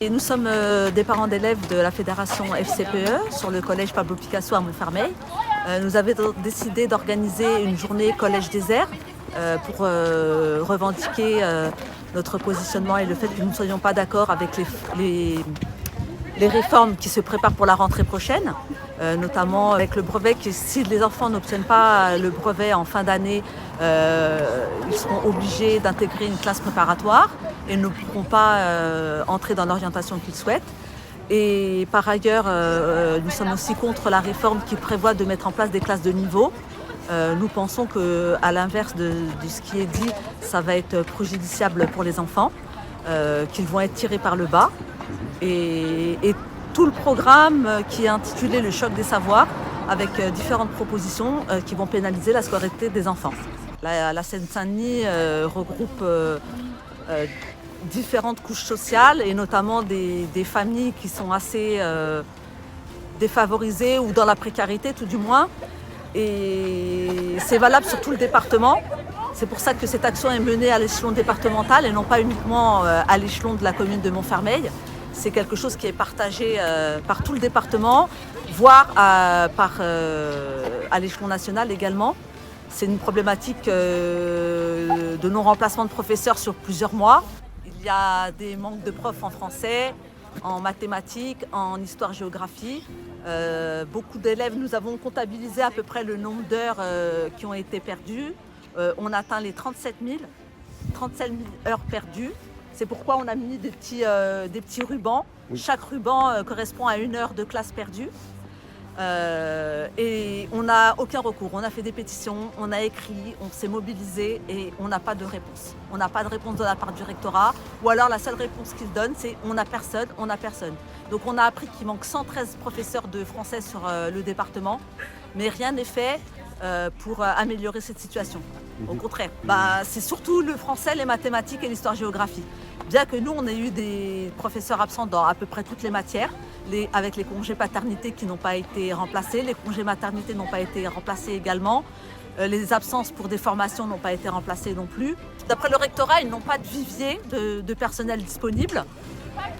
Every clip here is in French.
Et nous sommes des parents d'élèves de la fédération FCPE sur le collège Pablo Picasso à Montfermeil. Nous avons décidé d'organiser une journée collège désert pour revendiquer notre positionnement et le fait que nous ne soyons pas d'accord avec les réformes qui se préparent pour la rentrée prochaine, notamment avec le brevet, que si les enfants n'obtiennent pas le brevet en fin d'année, ils seront obligés d'intégrer une classe préparatoire et ne pourront pas entrer dans l'orientation qu'ils souhaitent. Et par ailleurs, nous sommes aussi contre la réforme qui prévoit de mettre en place des classes de niveau. Nous pensons qu'à l'inverse de ce qui est dit, ça va être préjudiciable pour les enfants, qu'ils vont être tirés par le bas. Et tout le programme qui est intitulé Le choc des savoirs, avec différentes propositions qui vont pénaliser la scolarité des enfants. La Seine-Saint-Denis regroupe différentes couches sociales et notamment des familles qui sont assez défavorisées ou dans la précarité tout du moins. Et c'est valable sur tout le département. C'est pour ça que cette action est menée à l'échelon départemental et non pas uniquement à l'échelon de la commune de Montfermeil. C'est quelque chose qui est partagé par tout le département, voire à l'échelon national également. C'est une problématique de non-remplacement de professeurs sur plusieurs mois. Il y a des manques de profs en français, en mathématiques, en histoire-géographie. Beaucoup d'élèves, nous avons comptabilisé à peu près le nombre d'heures qui ont été perdues. On atteint les 37 000 heures perdues. C'est pourquoi on a mis des petits rubans. Oui. Chaque ruban correspond à 1 heure de classe perdue. Et on n'a aucun recours. On a fait des pétitions, on a écrit, on s'est mobilisé et on n'a pas de réponse. On n'a pas de réponse de la part du rectorat. Ou alors la seule réponse qu'ils donnent, c'est on n'a personne, on n'a personne. Donc on a appris qu'il manque 113 professeurs de français sur le département, mais rien n'est fait pour améliorer cette situation. Au contraire, c'est surtout le français, les mathématiques et l'histoire-géographie. Bien que nous, on ait eu des professeurs absents dans à peu près toutes les matières, avec les congés paternité qui n'ont pas été remplacés, les congés maternité n'ont pas été remplacés également, les absences pour des formations n'ont pas été remplacées non plus. D'après le rectorat, ils n'ont pas de vivier de personnel disponible.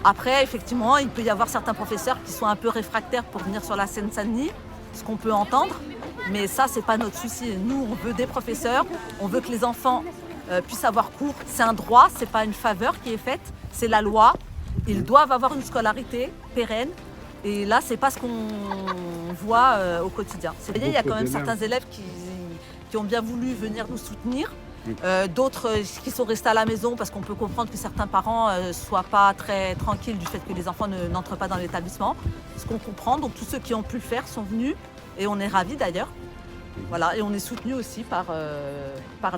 Après, effectivement, il peut y avoir certains professeurs qui sont un peu réfractaires pour venir sur la Seine-Saint-Denis, ce qu'on peut entendre, mais ça, c'est pas notre souci. Nous, on veut des professeurs, on veut que les enfants puissent avoir cours. C'est un droit, c'est pas une faveur qui est faite, c'est la loi. Ils doivent avoir une scolarité pérenne. Et là, c'est pas ce qu'on voit au quotidien. Il y a quand même certains élèves qui ont bien voulu venir nous soutenir. D'autres qui sont restés à la maison parce qu'on peut comprendre que certains parents ne soient pas très tranquilles du fait que les enfants n'entrent pas dans l'établissement. Ce qu'on comprend, donc tous ceux qui ont pu le faire sont venus et on est ravis d'ailleurs. Voilà, et on est soutenu aussi par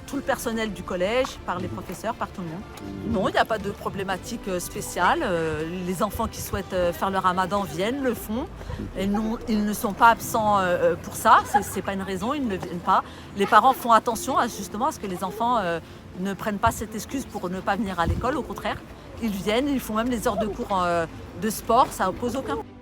tout le personnel du collège, par les professeurs, par tout le monde. Non, il n'y a pas de problématique spéciale. Les enfants qui souhaitent faire le ramadan viennent, le font. Et ils ne sont pas absents pour ça, c'est pas une raison, ils ne viennent pas. Les parents font attention justement à ce que les enfants ne prennent pas cette excuse pour ne pas venir à l'école, au contraire. Ils viennent, ils font même les heures de cours de sport, ça ne pose aucun problème.